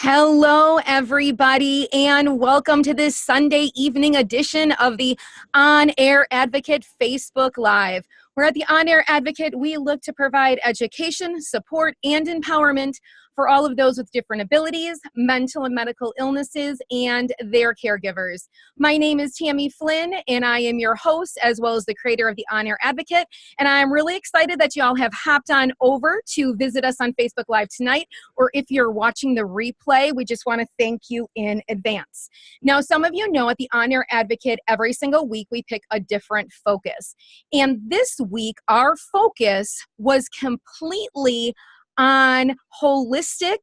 Hello, everybody, and welcome to this Sunday evening edition of the On Air Advocate Facebook Live. We're at the On Air Advocate. We look to provide education, support, and empowerment for all of those with different abilities, mental and medical illnesses, and their caregivers. My name is Tammy Flynn, and I am your host as well as the creator of the On Air Advocate. And I'm really excited that y'all have hopped on over to visit us on Facebook Live tonight, or if you're watching the replay, we just want to thank you in advance. Now, some of you know at the On Air Advocate, every single week we pick a different focus. And this week, our focus was completely on holistic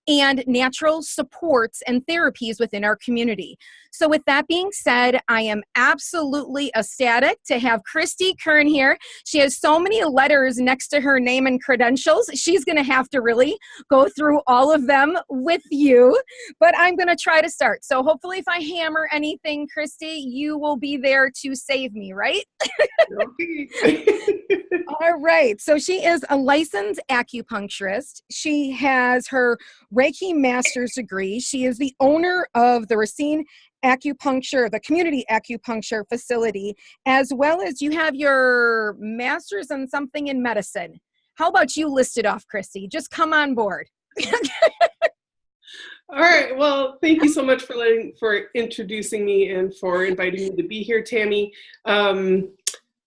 and natural supports and therapies within our community. So with that being said, I am absolutely ecstatic to have Christie Kern here. She has so many letters next to her name and credentials. She's going to have to really go through all of them with you, but I'm going to try to start. So hopefully if I hammer anything, Christie, you will be there to save me, right? All right. So she is a licensed acupuncturist. She has her Reiki master's degree. She is the owner of the Racine Acupuncture, the community acupuncture facility, as well as you have your master's in something in medicine. How about you list it off, Christie? Just come on board. All right. Well, thank you so much for introducing me and for inviting me to be here, Tammy. I'm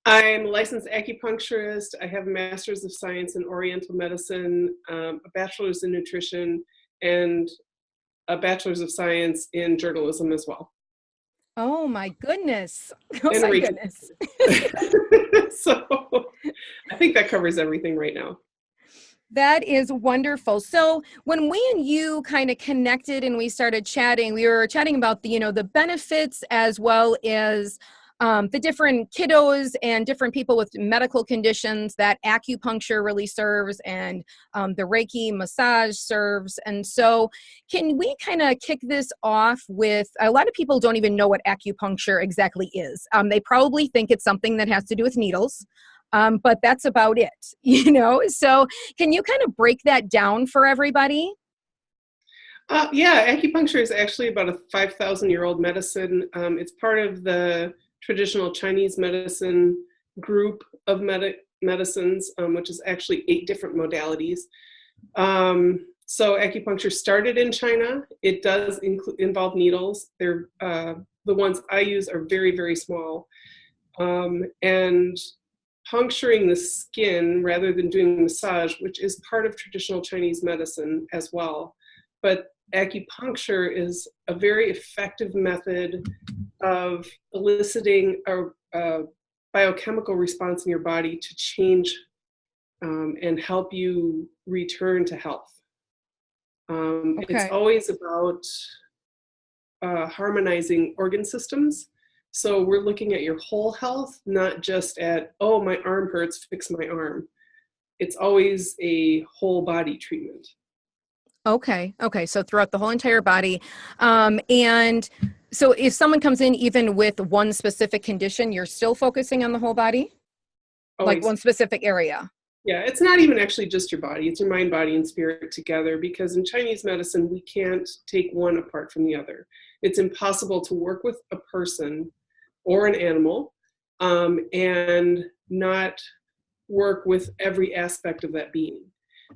a licensed acupuncturist. I have a master's of science in oriental medicine, a bachelor's in nutrition, and a bachelor's of science in journalism as well. Oh my goodness. Oh my goodness. So I think that covers everything right now. That is wonderful. So when we and you kind of connected and we started chatting, we were chatting about the benefits as well as the different kiddos and different people with medical conditions that acupuncture really serves, and the Reiki massage serves. And so can we kind of kick this off with, a lot of people don't even know what acupuncture exactly is. They probably think it's something that has to do with needles. But that's about it, So can you kind of break that down for everybody? Yeah, acupuncture is actually about a 5,000-year-old medicine. It's part of the traditional Chinese medicine group of medicines, which is actually 8 different modalities. So acupuncture started in China. It does involve needles. They're the ones I use are very, very small. And puncturing the skin rather than doing massage, which is part of traditional Chinese medicine as well. But acupuncture is a very effective method of eliciting a biochemical response in your body to change and help you return to health. Okay. It's always about harmonizing organ systems. So we're looking at your whole health, not just at, oh, my arm hurts, fix my arm. It's always a whole body treatment. Okay. So throughout the whole entire body. And so if someone comes in even with one specific condition, you're still focusing on the whole body? Always. Like one specific area? Yeah, it's not even actually just your body. It's your mind, body, and spirit together, because in Chinese medicine, we can't take one apart from the other. It's impossible to work with a person or an animal and not work with every aspect of that being.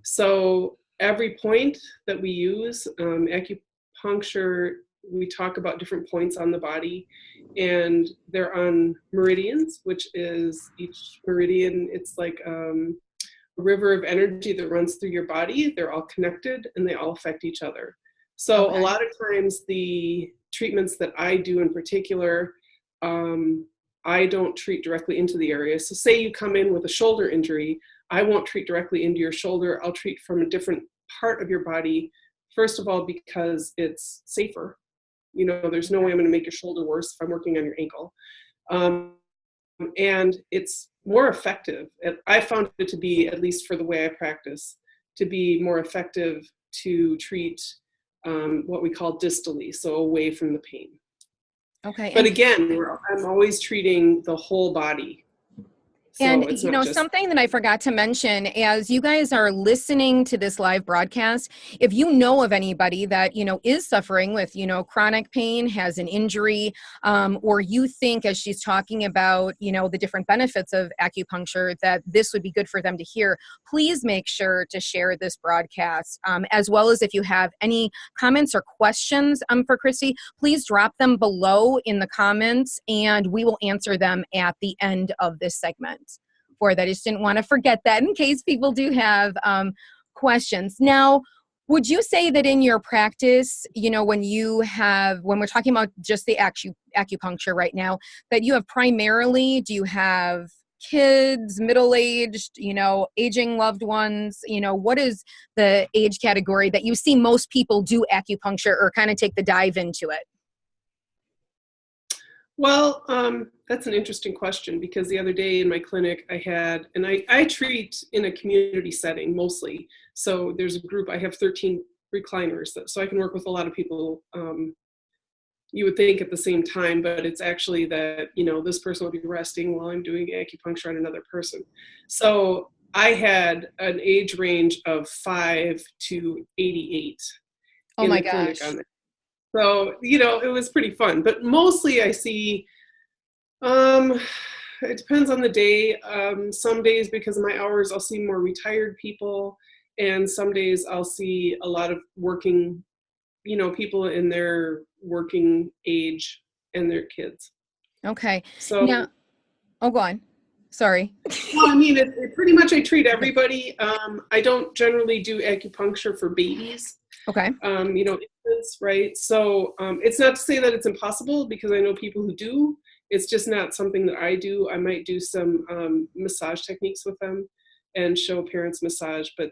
So every point that we use, acupuncture, we talk about different points on the body, and they're on meridians, which is each meridian, it's like a river of energy that runs through your body. They're all connected and they all affect each other. So A lot of times the treatments that I do in particular, I don't treat directly into the area. So say you come in with a shoulder injury, I won't treat directly into your shoulder. I'll treat from a different part of your body. First of all, because it's safer. There's no way I'm going to make your shoulder worse if I'm working on your ankle. And it's more effective. I found it to be, at least for the way I practice, to be more effective to treat what we call distally, so away from the pain. Okay. But again, I'm always treating the whole body. And, So it's not just, something that I forgot to mention, as you guys are listening to this live broadcast, if you know of anybody that, is suffering with, chronic pain, has an injury, or you think as she's talking about, the different benefits of acupuncture, that this would be good for them to hear, please make sure to share this broadcast. As well as if you have any comments or questions for Christie, please drop them below in the comments and we will answer them at the end of this segment. For that, I just didn't want to forget that in case people do have questions. Now, would you say that in your practice, when we're talking about just the acupuncture right now, that you have primarily, do you have kids, middle-aged, aging loved ones? What is the age category that you see most people do acupuncture or kind of take the dive into it? well, that's an interesting question, because the other day in my clinic and I treat in a community setting mostly. So there's a group, I have 13 recliners, so I can work with a lot of people, you would think at the same time, but it's actually that, this person will be resting while I'm doing acupuncture on another person. So I had an age range of 5 to 88 Oh in my the clinic gosh. on that. So, it was pretty fun, but mostly I see, it depends on the day. Some days, because of my hours, I'll see more retired people, and some days I'll see a lot of working, people in their working age and their kids. Okay. So, Now, oh, go on. Sorry. well, I mean, it pretty much I treat Okay. everybody. I don't generally do acupuncture for babies. Okay. Infants, right? So it's not to say that it's impossible, because I know people who do. It's just not something that I do. I might do some massage techniques with them and show parents massage, but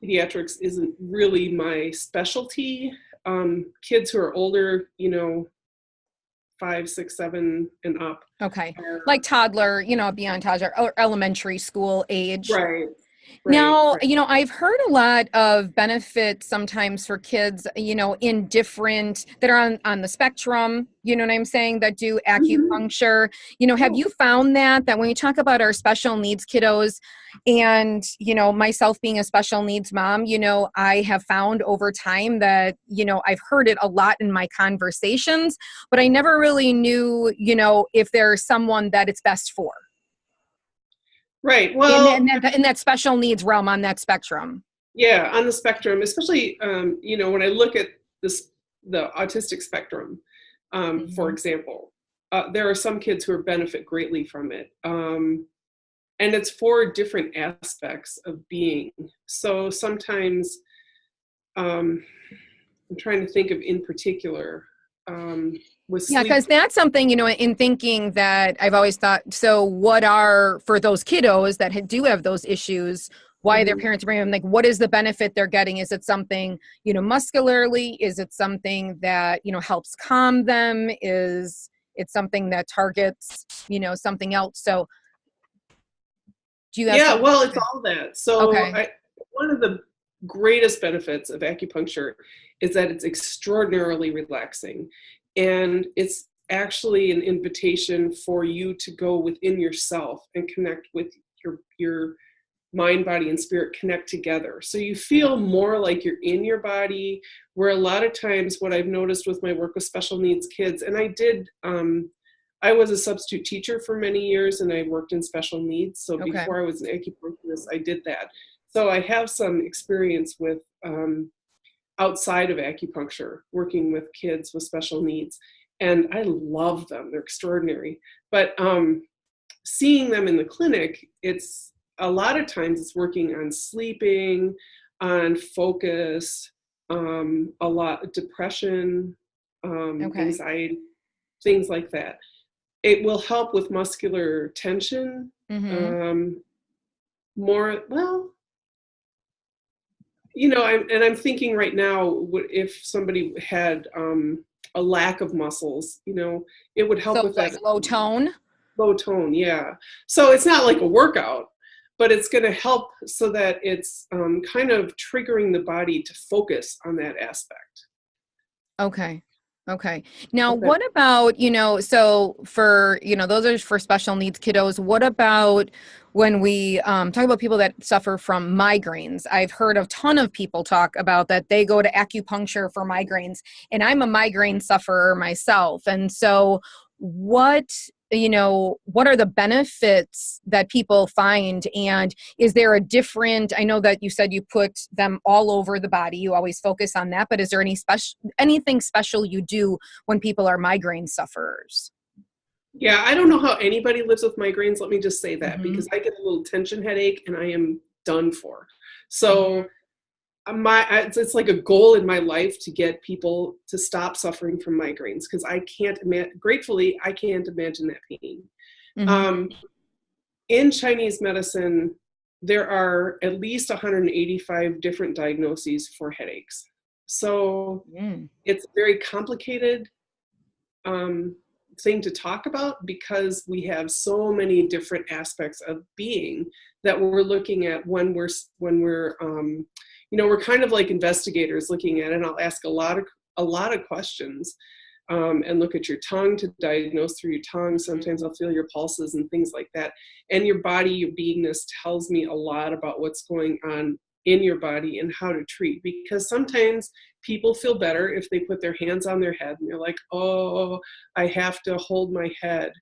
pediatrics isn't really my specialty. Kids who are older, 5, 6, 7 and up. Okay. Like toddler, beyond toddler or elementary school age. Right. Now, Right. I've heard a lot of benefits sometimes for kids, in different that are on the spectrum, you know what I'm saying, that do Mhm. acupuncture. Have Oh. you found that when we talk about our special needs kiddos and, myself being a special needs mom, I have found over time that, I've heard it a lot in my conversations, but I never really knew, if there's someone that it's best for Right. in, Well, in that special needs realm on that spectrum. yeah, on the spectrum, especially, when I look at the autistic spectrum, for Mhm. example, there are some kids who benefit greatly from it. And it's for different aspects of being. So sometimes, I'm trying to think of in particular, with Yeah, sleep. because that's something, in thinking that I've always thought, so what are, for those kiddos that do have those issues, why their Mhm. parents bring them, like, what is the benefit they're getting? Is it something, muscularly? Is it something that, helps calm them? Is it something that targets, something else? So do you have Yeah, some? well, it's all that. So Okay. one of the greatest benefits of acupuncture is that it's extraordinarily relaxing. And it's actually an invitation for you to go within yourself and connect with your mind, body, and spirit connect together. So you feel more like you're in your body, where a lot of times what I've noticed with my work with special needs kids, and I was a substitute teacher for many years and I worked in special needs. So Okay. before I was an acupuncturist, I did that. So I have some experience with outside of acupuncture, working with kids with special needs. And I love them. They're extraordinary. But seeing them in the clinic, it's a lot of times it's working on sleeping, on focus, a lot depression, Okay. anxiety, things like that. It will help with muscular tension, Mm-hmm. um, more, well, I'm thinking right now, if somebody had a lack of muscles, it would help So with like that low tone. low tone. Yeah. So it's not like a workout, but it's going to help so that it's kind of triggering the body to focus on that aspect. Okay. Okay. Now, Okay. what about, so for, those are for special needs kiddos. What about when we talk about people that suffer from migraines? I've heard a ton of people talk about that they go to acupuncture for migraines, and I'm a migraine sufferer myself. And so what are the benefits that people find? And is there a different, I know that you said you put them all over the body, you always focus on that, but is there anything special you do when people are migraine sufferers? Yeah, I don't know how anybody lives with migraines. Let me just say that Mm-hmm. because I get a little tension headache and I am done for. Mm-hmm. So it's like a goal in my life to get people to stop suffering from migraines because I can't imagine. Gratefully, I can't imagine that pain. Mm-hmm. Um, in Chinese medicine, there are at least 185 different diagnoses for headaches. So Mm. it's a very complicated um, thing to talk about because we have so many different aspects of being that we're looking at we're kind of like investigators looking at it. And I'll ask a lot of questions and look at your tongue to diagnose through your tongue. Sometimes I'll feel your pulses and things like that. And your body, your beingness tells me a lot about what's going on in your body and how to treat, because sometimes people feel better if they put their hands on their head and they're like, oh, I have to hold my head.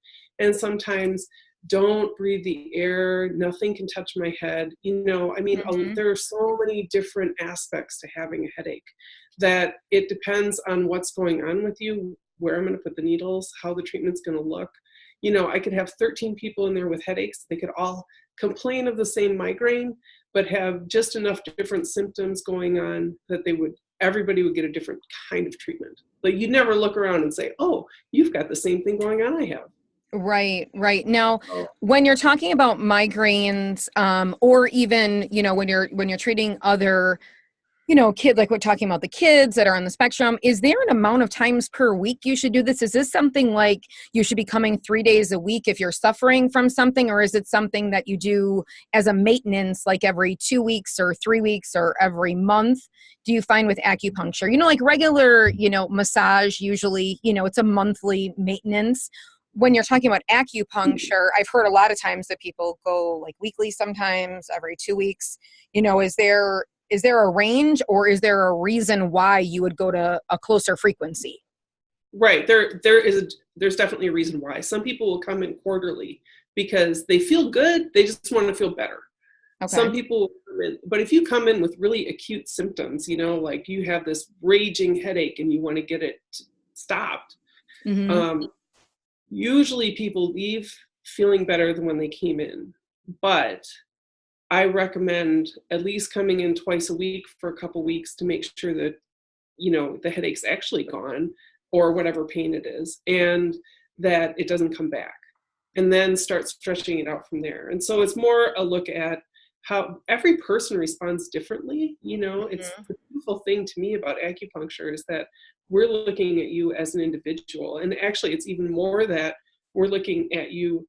And sometimes don't breathe the air, nothing can touch my head. Mm-hmm. There are so many different aspects to having a headache that it depends on what's going on with you, where I'm going to put the needles, how the treatment's going to look. I could have 13 people in there with headaches. They could all complain of the same migraine, but have just enough different symptoms going on that everybody would get a different kind of treatment. Like you'd never look around and say, oh, you've got the same thing going on I have. Right, right. Now, Oh. when you're talking about migraines, or even, when you're treating other, kids, like we're talking about the kids that are on the spectrum, is there an amount of times per week you should do this? Is this something like you should be coming 3 days a week if you're suffering from something, or is it something that you do as a maintenance, like every 2 weeks or 3 weeks or every month? Do you find with acupuncture, like regular, massage, usually, it's a monthly maintenance. When you're talking about acupuncture, I've heard a lot of times that people go like weekly, sometimes every 2 weeks. Is there a range, or is there a reason why you would go to a closer frequency? Right. There's definitely a reason why. Some people will come in quarterly because they feel good. They just want to feel better. Some Okay. people will come in, but if you come in with really acute symptoms, like you have this raging headache and you want to get it stopped, Mm-hmm. um, usually people leave feeling better than when they came in. But I recommend at least coming in twice a week for a couple weeks to make sure that the headache's actually gone, or whatever pain it is, and that it doesn't come back, and then start stretching it out from there. And so it's more a look at how every person responds differently. It's Mm-hmm. the beautiful thing to me about acupuncture is that we're looking at you as an individual, and actually it's even more that we're looking at you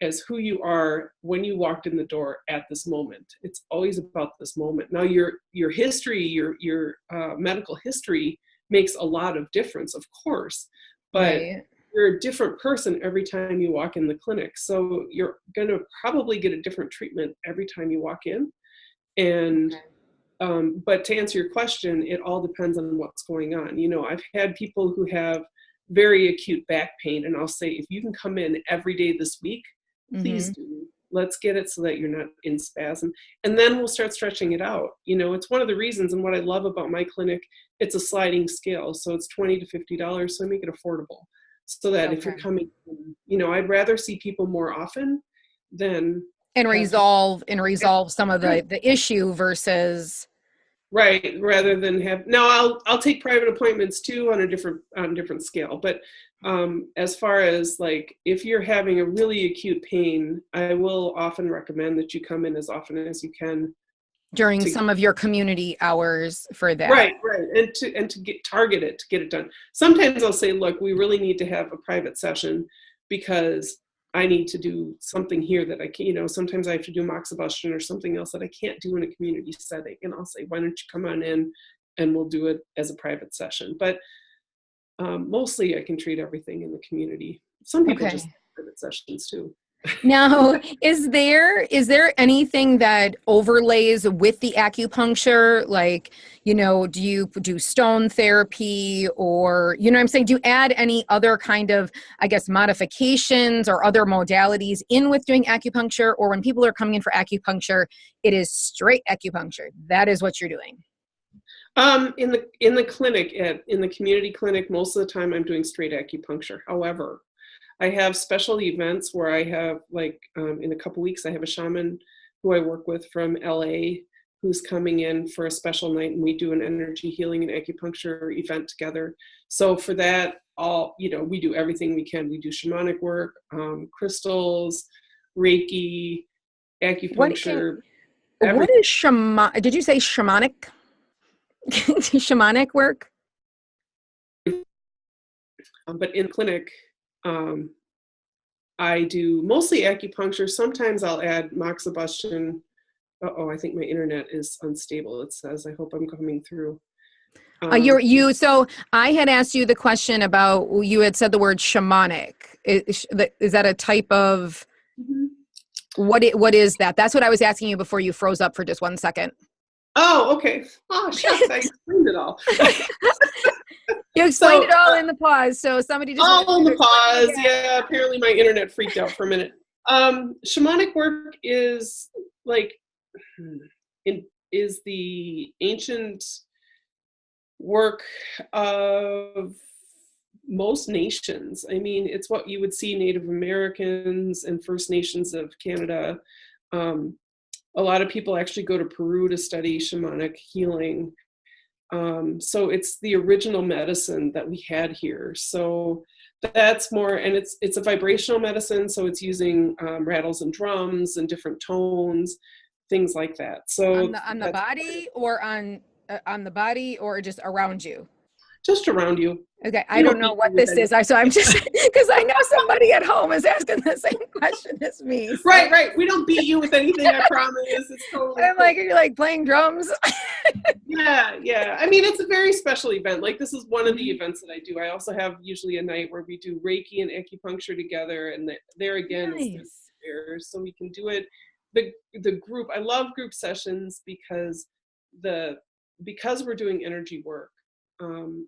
as who you are when you walked in the door at this moment. It's always about this moment. Now your history, your medical history makes a lot of difference, of course, but Right. you're a different person every time you walk in the clinic. So you're going to probably get a different treatment every time you walk in. And Okay. but to answer your question, it all depends on what's going on. I've had people who have very acute back pain, and I'll say, if you can come in every day this week, please Mm-hmm. do. Let's get it so that you're not in spasm. And then we'll start stretching it out. It's one of the reasons, and what I love about my clinic, it's a sliding scale. So it's $20 to $50. So I make it affordable. So that if you're Okay. coming, I'd rather see people more often than And have to. resolve some of Right. the issue versus. Right, rather than have now I'll take private appointments too on a different scale. But as far as like if you're having a really acute pain, I will often recommend that you come in as often as you can During to some of your community hours for that. right, and to get target it, to get it done. Sometimes I'll say, look, we really need to have a private session because I need to do something here that I can, sometimes I have to do moxibustion or something else that I can't do in a community setting. And I'll say, why don't you come on in and we'll do it as a private session. But Mostly I can treat everything in the community. Some people just Okay. have private sessions too. Now, is there anything that overlays with the acupuncture? Like, do you do stone therapy, or, what I'm saying? Do you add any other kind of, I guess, modifications or other modalities in with doing acupuncture? Or when people are coming in for acupuncture, it is straight acupuncture. That is what you're doing. In the clinic, in the community clinic, most of the time I'm doing straight acupuncture. However, I have special events where I have, like, in a couple weeks, I have a shaman who I work with from L.A. who's coming in for a special night, and we do an energy healing and acupuncture event together. So for that, we do everything we can. We do shamanic work, crystals, Reiki, What acupuncture, what everything. is did you say shamanic? Shamanic work? But in clinic, um, I do mostly acupuncture. Sometimes I'll add moxibustion. I think my internet is unstable. It says, I hope I'm coming through. So I had asked you the question about, you had said the word shamanic. Is that a type of, Mhm. what is that? That's what I was asking you before you froze up for just 1 second. Oh, okay. Oh, shucks, I explained it all. You explained So, it all in the pause, so somebody just wanted all in you to the explain it pause. again. Yeah, apparently my internet freaked out for a minute. Shamanic work is like, is the ancient work of most nations. I mean, it's what you would see Native Americans and First Nations of Canada. Um, a lot of people actually go to Peru to study shamanic healing. So it's the original medicine that we had here. So that's more, and it's a vibrational medicine. So it's using rattles and drums and different tones, things like that. On So the that's body, or on the body, or just around you? just around you. Okay, I We don't don't know beat you what with this is. anything. So I'm just, because I know somebody at home is asking the same question as me. So Right. We don't beat you with anything, I promise. It's totally I'm cool. like, are you like playing drums? Yeah. I mean, it's a very special event. Like, this is one of the Mhm. events that I do. I also have usually a night where we do Reiki and acupuncture together, and there again is the Nice. so we can do it. The group. I love group sessions the because we're doing energy work.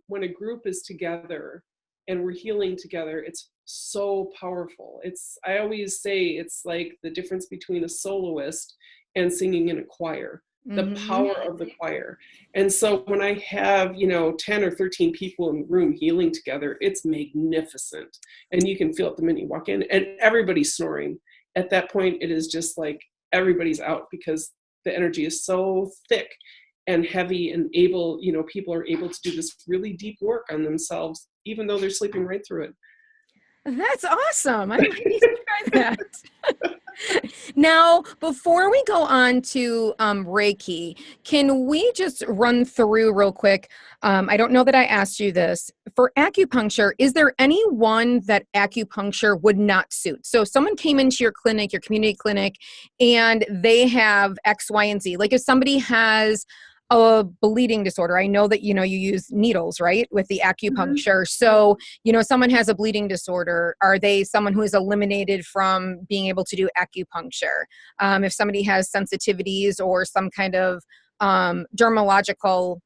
When a group is together and we're healing together, it's so powerful. I always say it's like the difference between a soloist and singing in a choir, the Hmm. power of the choir. And so when I have, 10 or 13 people in the room healing together, it's magnificent. And you can feel it the minute you walk in, and everybody's snoring. At that point, it is just like everybody's out, because the energy is so thick and heavy, and people are able to do this really deep work on themselves, even though they're sleeping right through it. That's awesome. I might need to try that. Now, before we go on to Reiki, can we just run through real quick? I don't know that I asked you this. For acupuncture, is there any one that acupuncture would not suit? So if someone came into your clinic, your community clinic, and they have X, Y, and Z, like if somebody has a bleeding disorder, I know that, you use needles, right, with the Mhm. acupuncture. So, someone has a bleeding disorder. Are they someone who is eliminated from being able to do acupuncture? If somebody has sensitivities or some kind of dermatological,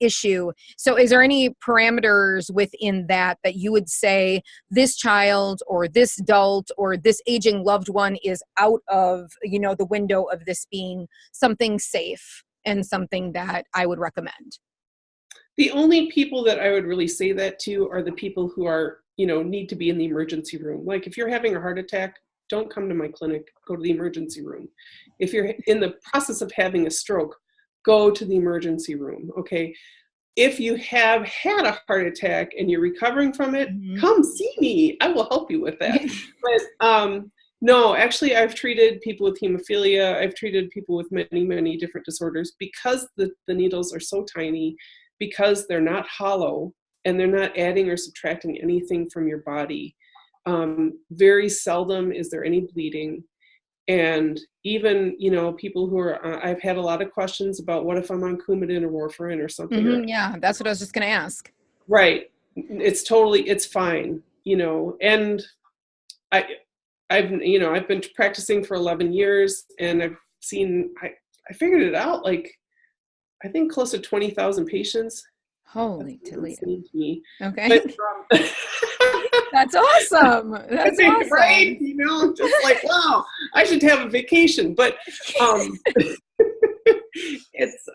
issue. So is there any parameters within that you would say this child or this adult or this aging loved one is out of, the window of this being something safe and something that I would recommend? The only people that I would really say that to are the people who are, need to be in the emergency room. Like, if you're having a heart attack, don't come to my clinic, go to the emergency room. If you're in the process of having a stroke, go to the emergency room, okay? If you have had a heart attack and you're recovering from it, Mhm. come see me. I will help you with that. But no, actually, I've treated people with hemophilia. I've treated people with many, many different disorders, because the needles are so tiny, because they're not hollow, and they're not adding or subtracting anything from your body. Very seldom is there any bleeding. And even, people who are, I've had a lot of questions about, what if I'm on Coumadin or warfarin or something, or Yeah, that's what I was just going to ask. right. it's fine, and I've been practicing for 11 years, and I figured it out, like, I think close to 20,000 patients. Holy Toledo. To me. Okay. But, That's awesome. That's awesome. Right? Just like, wow, I should have a vacation. But it's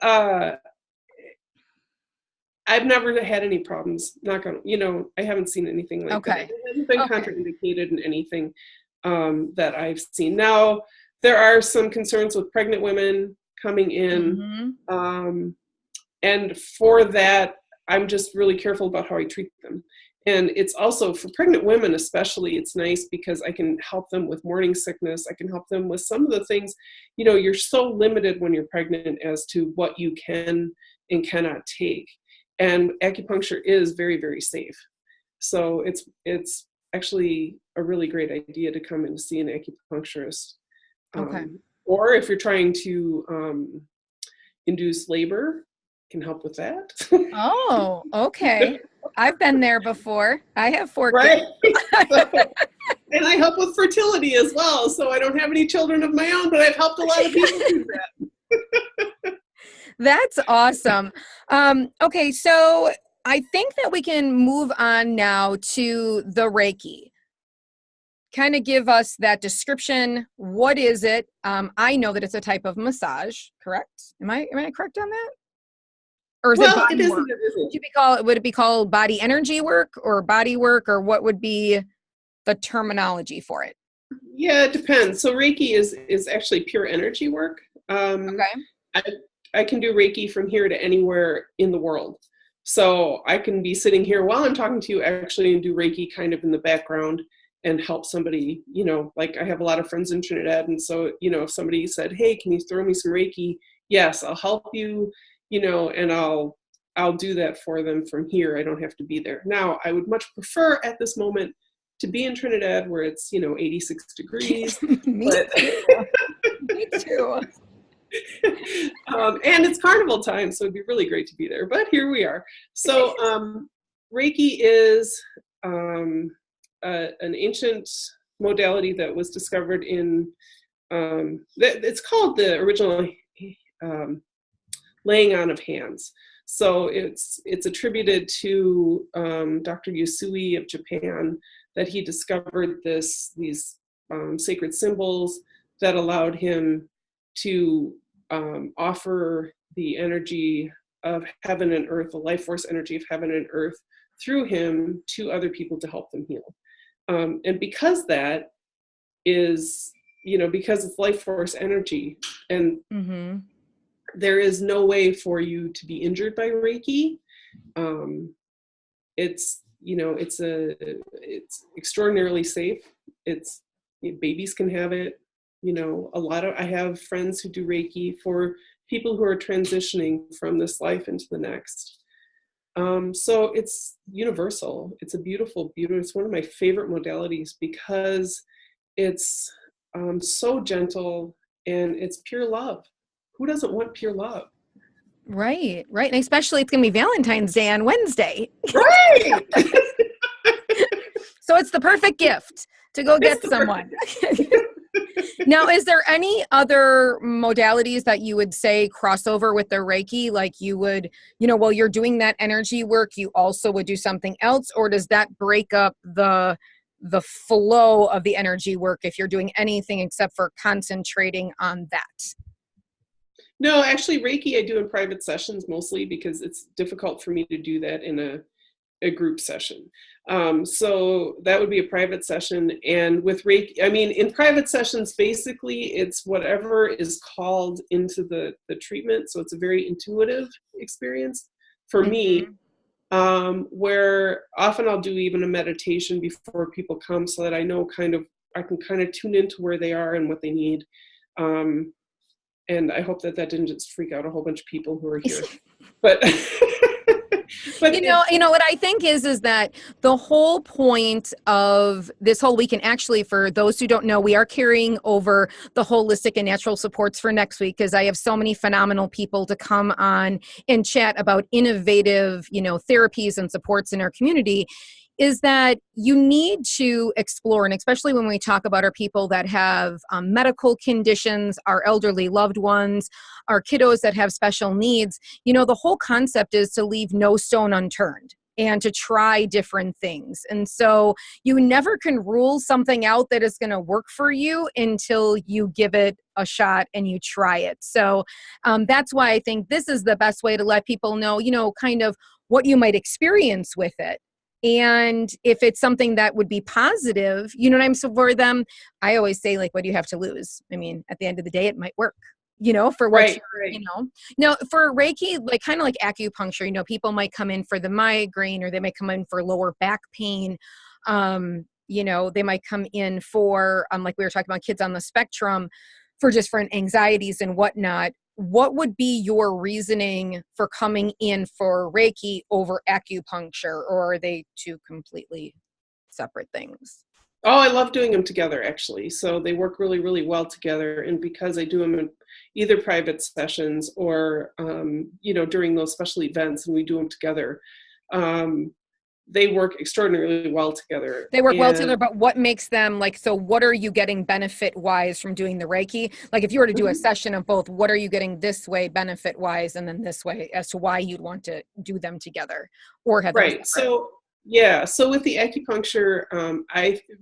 I've never had any problems. Not gonna, I haven't seen anything like that. It hasn't been contraindicated in anything that I've seen. Now, there are some concerns with pregnant women coming in. And for that, I'm just really careful about how I treat them. And it's also, for pregnant women especially, it's nice because I can help them with morning sickness. I can help them with some of the things, you're so limited when you're pregnant as to what you can and cannot take. And acupuncture is very, very safe. So it's actually a really great idea to come in to see an acupuncturist. Or if you're trying to induce labor, can help with that. Oh, okay. I've been there before. I have 4 right? kids. And I help with fertility as well. So I don't have any children of my own, but I've helped a lot of people do that. That's awesome. Okay, so I think that we can move on now to the Reiki. Kind of give us that description. What is it? I know that it's a type of massage, correct? Am I correct on that? Or is it body work? Would it be called body energy work or body work, or what would be the terminology for it? Yeah, it depends. So Reiki is actually pure energy work. I can do Reiki from here to anywhere in the world. So I can be sitting here while I'm talking to you actually and do Reiki kind of in the background and help somebody, like I have a lot of friends in Trinidad. And so, if somebody said, hey, can you throw me some Reiki? Yes, I'll help you, and I'll do that for them from here. I don't have to be there. Now, I would much prefer at this moment to be in Trinidad where it's, 86 degrees. Me too. And it's carnival time, so it'd be really great to be there. But here we are. So Reiki is an ancient modality that was discovered in, it's called the original laying on of hands. So it's attributed to Dr. Usui of Japan, that he discovered these sacred symbols that allowed him to offer the energy of heaven and earth, the life force energy of heaven and earth, through him to other people to help them heal. And because that is, because it's life force energy, and there is no way for you to be injured by Reiki. It's extraordinarily safe. Babies can have it. I have friends who do Reiki for people who are transitioning from this life into the next. So it's universal. It's a beautiful, it's one of my favorite modalities because it's so gentle and it's pure love. Who doesn't want pure love? Right. And especially it's going to be Valentine's Day on Wednesday. Right. So it's the perfect gift to go get someone. Now, is there any other modalities that you would say crossover with the Reiki? Like you would, while you're doing that energy work, you also would do something else? Or does that break up the flow of the energy work if you're doing anything except for concentrating on that? No, actually Reiki I do in private sessions mostly because it's difficult for me to do that in a group session. So that would be a private session. And with Reiki, in private sessions, basically it's whatever is called into the treatment. So it's a very intuitive experience for me, where often I'll do even a meditation before people come so that I know I can kind of tune into where they are and what they need. And I hope that didn't just freak out a whole bunch of people who are here. But But What I think is that the whole point of this whole weekend, actually, for those who don't know, we are carrying over the holistic and natural supports for next week because I have so many phenomenal people to come on and chat about innovative, therapies and supports in our community. Is that you need to explore, and especially when we talk about our people that have medical conditions, our elderly loved ones, our kiddos that have special needs, the whole concept is to leave no stone unturned and to try different things. And so you never can rule something out that is going to work for you until you give it a shot and you try it. So that's why I think this is the best way to let people know, kind of what you might experience with it. And if it's something that would be positive, so for them, I always say, like, what do you have to lose? I mean, at the end of the day, it might work, for what right, you're, right. Now for Reiki, like kind of like acupuncture, people might come in for the migraine, or they might come in for lower back pain. They might come in for, like we were talking about, kids on the spectrum, for different anxieties and whatnot. What would be your reasoning for coming in for Reiki over acupuncture, or are they two completely separate things? Oh, I love doing them together, actually. So they work really, really well together. And because I do them in either private sessions or, during those special events, and we do them together, they work extraordinarily well together. They work well And together, but what makes them so what are you getting benefit wise from doing the Reiki? Like if you were to do a Mhm. session of both, what are you getting this way benefit wise and then this way, as to why you'd want to do them together or have them Right. separate? So yeah. So with the acupuncture,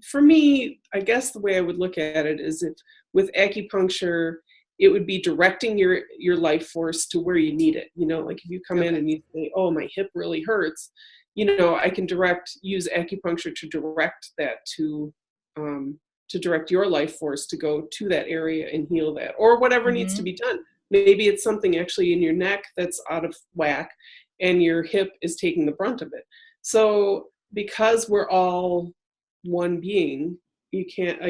for me, I guess the way I would look at it is, if with acupuncture, it would be directing your life force to where you need it. Like if you come in Okay. and you say, "Oh, my hip really hurts," I can use acupuncture to direct that to direct your life force to go to that area and heal that, or whatever needs to Mm-hmm. be done. Maybe it's something actually in your neck that's out of whack, and your hip is taking the brunt of it. So because we're all one being, you can't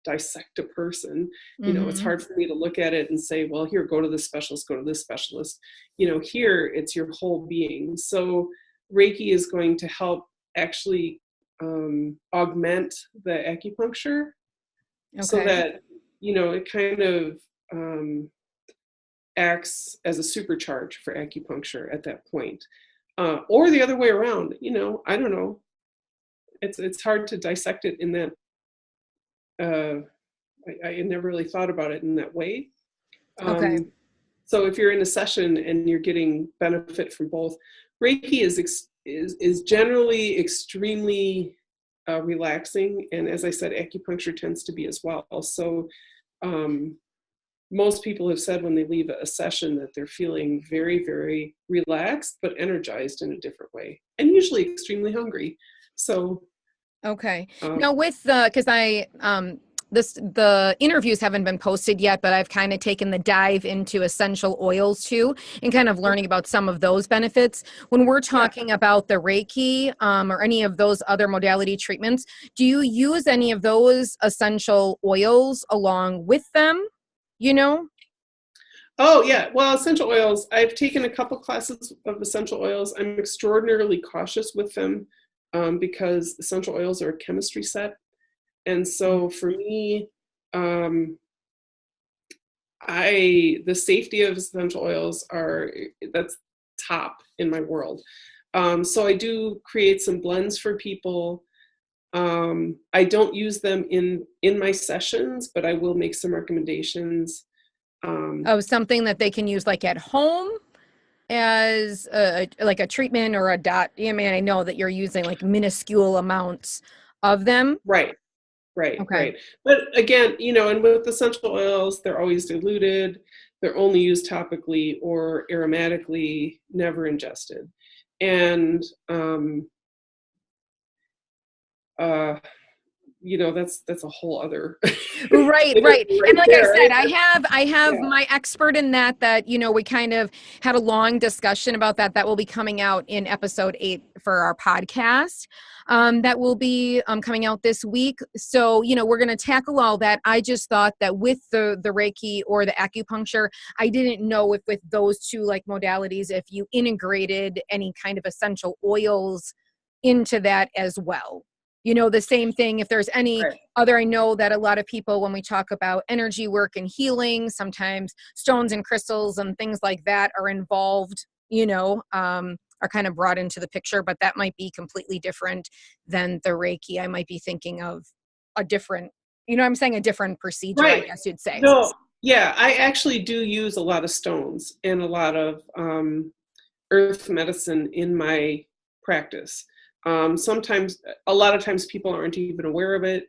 dissect a person. It's Mm-hmm. hard for me to look at it and say, well, here, go to this specialist, go to this specialist. Here it's your whole being. So Reiki is going to help actually augment the acupuncture, so Okay. that it kind of acts as a supercharge for acupuncture at that point. Or the other way around. I don't know. It's hard to dissect it in that. uh, I never really thought about it in that way. Okay. So if you're in a session and you're getting benefit from both, Reiki is generally extremely relaxing, and as I said, acupuncture tends to be as well. So um, most people have said when they leave a session that they're feeling very, very relaxed, but energized in a different way, and usually extremely hungry. So, Okay. um, Now with because the interviews haven't been posted yet, but I've kind of taken the dive into essential oils too, and kind of learning about some of those benefits. When we're yeah. talking about the Reiki or any of those other modality treatments, do you use any of those essential oils along with them? You know? Oh, yeah. Well, essential oils, I've taken a couple classes of essential oils. I'm extraordinarily cautious with them because essential oils are a chemistry set. And so for me, um, the safety of essential oils that's top in my world. So I do create some blends for people. I don't use them in my sessions, but I will make some recommendations. Of something that they can use like at home as like a treatment or a dot. I mean, I know that you're using like minuscule amounts of them. Right, right, Okay. right. But again, and with essential oils, they're always diluted. They're only used topically or aromatically, never ingested. And uh, that's a whole other Right. And like I there. said, I have Yeah. my expert in that, we kind of had a long discussion about that. That will be coming out in episode 8 for our podcast. That will be coming out this week. So, we're going to tackle all that. I just thought that with the Reiki or the acupuncture, I didn't know if with those two like modalities, if you integrated any kind of essential oils into that as well. The same thing, if there's any Right. other, I know that a lot of people, when we talk about energy work and healing, sometimes stones and crystals and things like that are involved, are kind of brought into the picture, but that might be completely different than the Reiki. I might be thinking of a different, I'm saying a different procedure, I Right. guess you'd say. No, yeah, I actually do use a lot of stones and a lot of earth medicine in my practice. Sometimes, a lot of times people aren't even aware of it.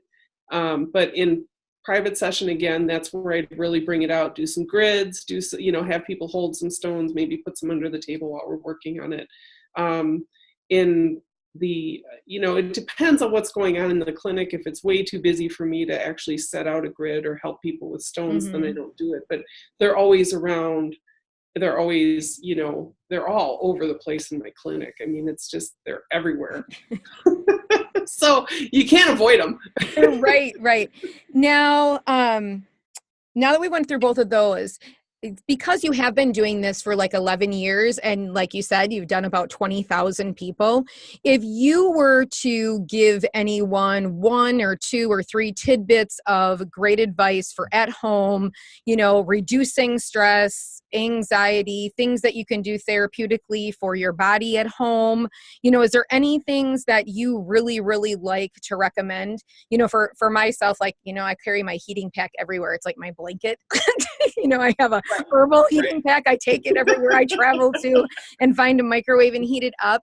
But in private session, again, that's where I really bring it out, do some grids, have people hold some stones, maybe put some under the table while we're working on it. In the, it depends on what's going on in the clinic. If it's way too busy for me to actually set out a grid or help people with stones, then I don't do it. But they're always around. They're always, they're all over the place in my clinic. I mean, it's just, they're everywhere. So you can't avoid them. Right. Now, now that we went through both of those, because you have been doing this for like 11 years, and like you said, you've done about 20,000 people. If you were to give anyone 1 or 2 or 3 tidbits of great advice for at home, reducing stress, anxiety, things that you can do therapeutically for your body at home, is there any things that you really, really like to recommend? For myself, like, I carry my heating pack everywhere. It's like my blanket. I have a herbal heating pack. I take it everywhere I travel to and find a microwave and heat it up.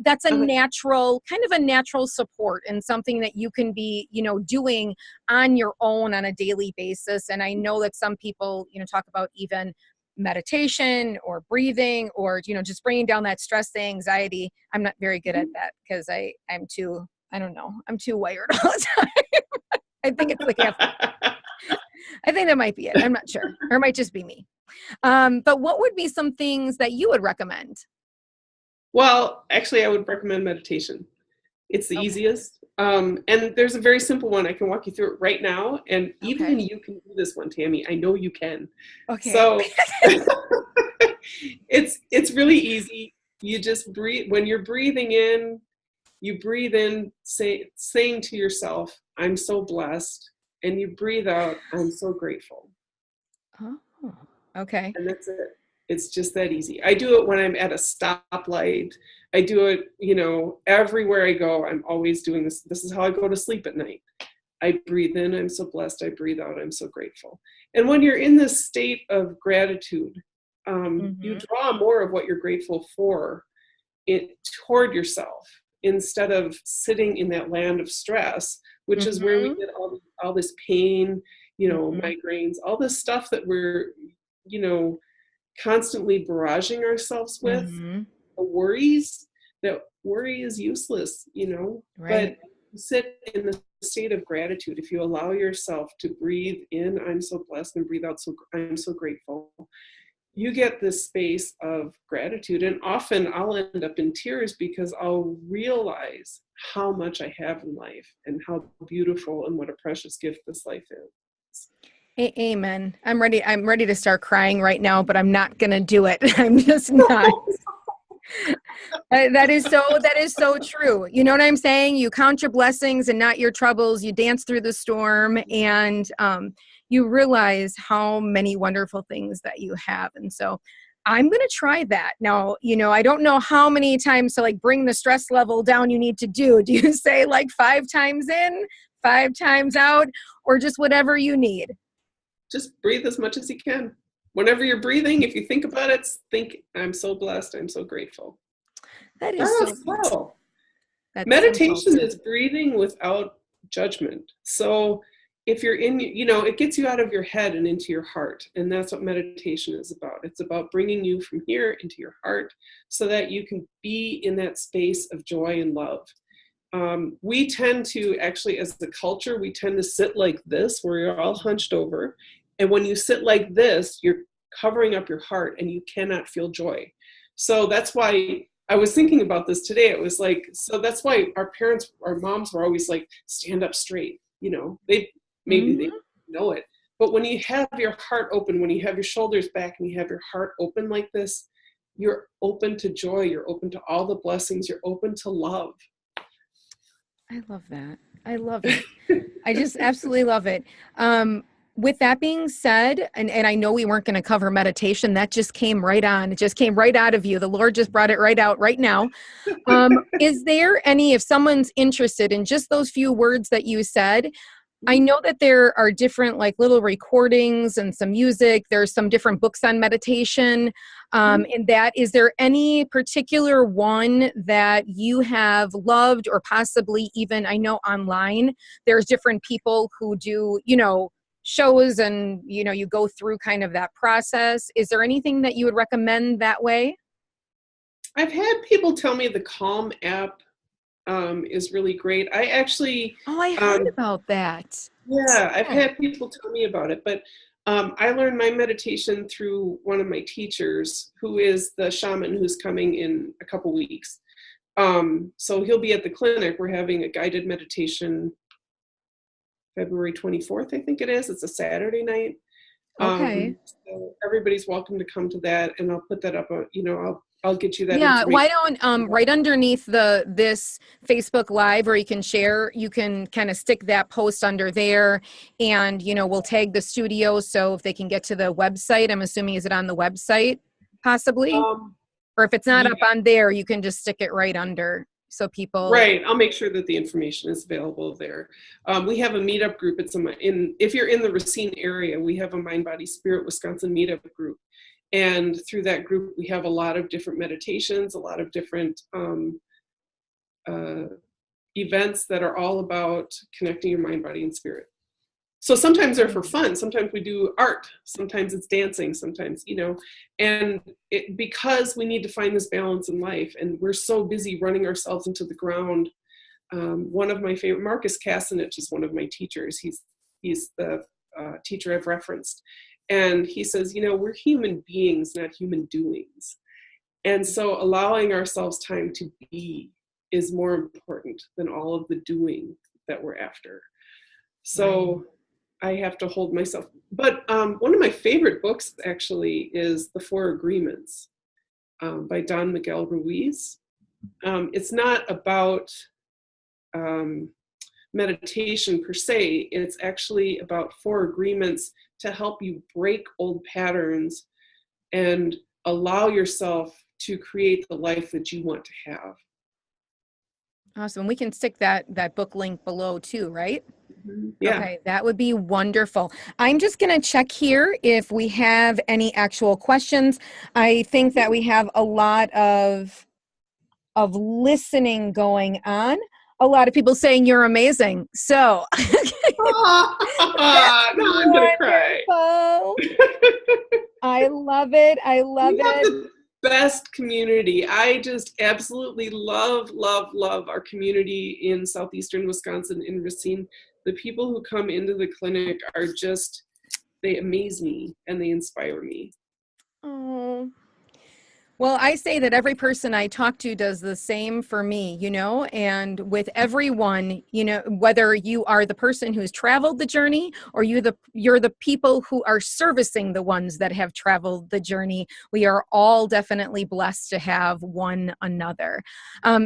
That's a natural, kind of a natural support and something that you can be, doing on your own on a daily basis. And I know that some people, talk about even meditation or breathing or, just bringing down that stress, the anxiety. I'm not very good at that because I'm too wired all the time. I think it's like I think that might be it. I'm not sure. Or it might just be me. But what would be some things that you would recommend? Well, actually, I would recommend meditation. It's the easiest. And there's a very simple one. I can walk you through it right now. And even you can do this one, Tammy. I know you can. Okay. So it's really easy. You just breathe. When you're breathing in, you breathe in, saying to yourself, I'm so blessed. And you breathe out, I'm so grateful. Oh, okay. And that's it. It's just that easy. I do it when I'm at a stoplight. I do it, everywhere I go. I'm always doing this. This is how I go to sleep at night. I breathe in, I'm so blessed. I breathe out, I'm so grateful. And when you're in this state of gratitude, you draw more of what you're grateful for toward yourself instead of sitting in that land of stress, which is where we get all this pain, migraines, all this stuff that we're, constantly barraging ourselves with, the worries. That worry is useless, Right. but sit in the state of gratitude. If you allow yourself to breathe in, I'm so blessed, and breathe out, so I'm so grateful, you get this space of gratitude. And often I'll end up in tears because I'll realize how much I have in life and how beautiful and what a precious gift this life is. Amen. I'm ready to start crying right now, but I'm not going to do it. I'm just not. That is so true. You know what I'm saying? You count your blessings and not your troubles. You dance through the storm, and you realize how many wonderful things that you have. And so I'm going to try that. Now, I don't know how many times to like bring the stress level down you need to do. Do you say like 5 times in, 5 times out, or just whatever you need? Just breathe as much as you can. Whenever you're breathing, if you think about it, think, I'm so blessed, I'm so grateful. That is so slow. That's Meditation is breathing without judgment. So if you're in, it gets you out of your head and into your heart. And that's what meditation is about. It's about bringing you from here into your heart so that you can be in that space of joy and love. We tend to actually, as a culture, we tend to sit like this, where you're all hunched over. And when you sit like this, you're covering up your heart and you cannot feel joy. So that's why I was thinking about this today. It was like, so that's why our parents, our moms were always like, stand up straight. You know, maybe they know it. But when you have your heart open, when you have your shoulders back and you have your heart open like this, you're open to joy. You're open to all the blessings. You're open to love. I love that. I love it. I just absolutely love it. With that being said, and I know we weren't going to cover meditation, that just came right on. It just came right out of you. The Lord just brought it right out right now. Is there any, if someone's interested in just those few words that you said, I know that there are different like little recordings and some music. There's some different books on meditation. And that, is there any particular one that you have loved, or possibly even, I know online, there's different people who do, you know, shows and, you know, you go through kind of that process. Is there anything that you would recommend that way? I've had people tell me the Calm app is really great. I actually, Oh, I heard about that. yeah, I've had people tell me about it, but I learned my meditation through one of my teachers, who is the shaman who's coming in a couple weeks. So he'll be at the clinic. We're having a guided meditation February 24th, I think it is. It's a Saturday night. Okay. So everybody's welcome to come to that, and I'll put that up. You know, I'll get you that Yeah, information. why don't right underneath this Facebook Live, where you can share, you can kind of stick that post under there, and you know, we'll tag the studio, so if they can get to the website, I'm assuming, is it on the website possibly? Or if it's not Yeah. up on there, you can just stick it right under, so people. Right, I'll make sure that the information is available there. We have a meetup group. If you're in the Racine area, we have a Mind Body Spirit Wisconsin meetup group. And through that group, we have a lot of different meditations, a lot of different events that are all about connecting your mind, body, and spirit. So sometimes they're for fun. Sometimes we do art. Sometimes it's dancing. Sometimes, you know, and because we need to find this balance in life, and we're so busy running ourselves into the ground. One of my favorite, Marcus Casanich, is one of my teachers. He's the teacher I've referenced. And he says, you know, we're human beings, not human doings. And so allowing ourselves time to be is more important than all of the doing that we're after. So I have to hold myself. But one of my favorite books actually is The Four Agreements by Don Miguel Ruiz. It's not about meditation per se. It's actually about four agreements to help you break old patterns and allow yourself to create the life that you want to have. Awesome. We can stick that book link below too, right? Yeah. Okay, that would be wonderful. I'm just going to check here if we have any actual questions. I think that we have a lot of listening going on. A lot of people saying you're amazing. So Now I'm going to cry. I love it. I love we have it. the best community. I just absolutely love our community in southeastern Wisconsin, in Racine. The people who come into the clinic are just, they amaze me and they inspire me. Oh. Well, I say that every person I talk to does the same for me, you know, and with everyone, you know, whether you are the person who's traveled the journey or you're the people who are servicing the ones that have traveled the journey, we are all definitely blessed to have one another.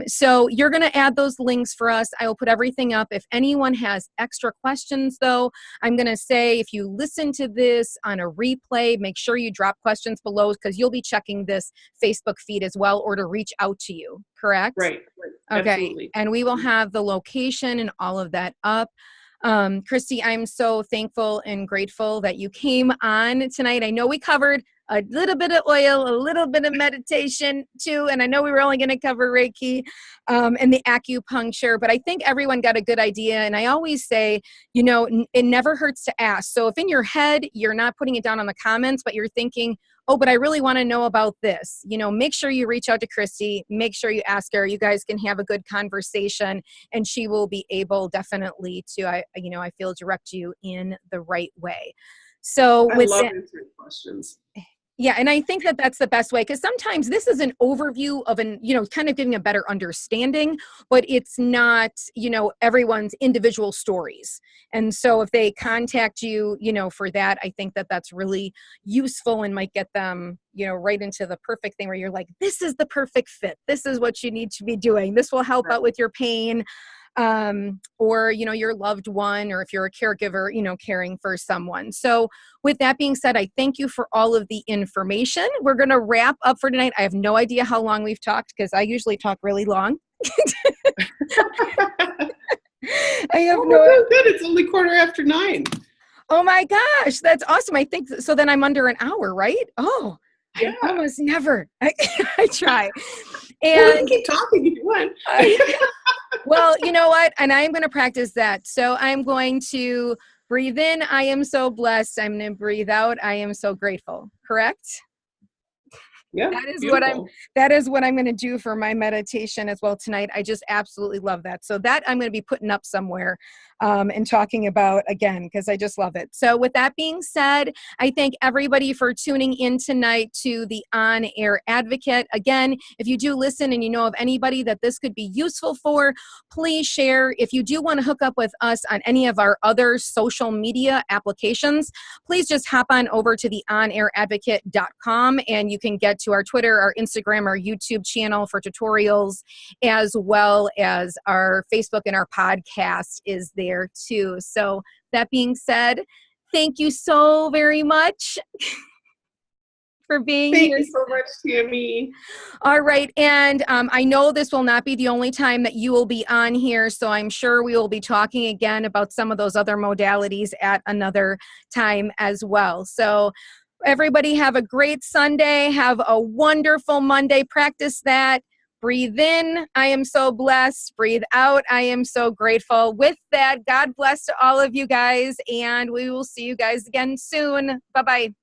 So you're going to add those links for us. I will put everything up. If anyone has extra questions, though, I'm going to say if you listen to this on a replay, make sure you drop questions below, because you'll be checking this Facebook feed as well, or to reach out to you, correct? Right. Okay. Absolutely. And we will have the location and all of that up. Christie, I'm so thankful and grateful that you came on tonight. I know we covered a little bit of oil, a little bit of meditation too. And I know we were only going to cover Reiki and the acupuncture, but I think everyone got a good idea. And I always say, it never hurts to ask. So if in your head, you're not putting it down on the comments, but you're thinking, oh, but I really want to know about this, make sure you reach out to Christie, make sure you ask her. You guys can have a good conversation, and she will be able definitely to, I feel, direct you in the right way. So I love answering questions. Yeah, and I think that that's the best way, because sometimes this is an overview of kind of giving a better understanding, but it's not, everyone's individual stories. And so if they contact you, for that, I think that that's really useful and might get them, right into the perfect thing where you're like, this is the perfect fit. This is what you need to be doing. This will help out with your pain. Or, your loved one, or if you're a caregiver, caring for someone. So with that being said, I thank you for all of the information. We're going to wrap up for tonight. I have no idea how long we've talked, because I usually talk really long. I have good. It's only 9:15. Oh my gosh, that's awesome. I think so. Then I'm under an hour, right? Oh, yeah. I almost never. I try. And we can keep talking if you want. Well, you know what? And I'm going to practice that. So I'm going to breathe in. I am so blessed. I'm going to breathe out. I am so grateful. Correct? Yeah. That is what I'm going to do for my meditation as well tonight. I just absolutely love that. So that I'm going to be putting up somewhere and talking about again, because I just love it. So with that being said, I thank everybody for tuning in tonight to the On Air Advocate. Again, if you do listen and you know of anybody that this could be useful for, please share. If you do want to hook up with us on any of our other social media applications, please just hop on over to the onairadvocate.com and you can get to our Twitter, our Instagram, our YouTube channel for tutorials, as well as our Facebook, and our podcast is there too. So that being said, thank you so very much for being here. Thank you so much, Tammy. All right. And I know this will not be the only time that you will be on here, so I'm sure we will be talking again about some of those other modalities at another time as well. So everybody have a great Sunday. Have a wonderful Monday. Practice that. Breathe in. I am so blessed. Breathe out. I am so grateful. With that, God bless to all of you guys, and we will see you guys again soon. Bye-bye.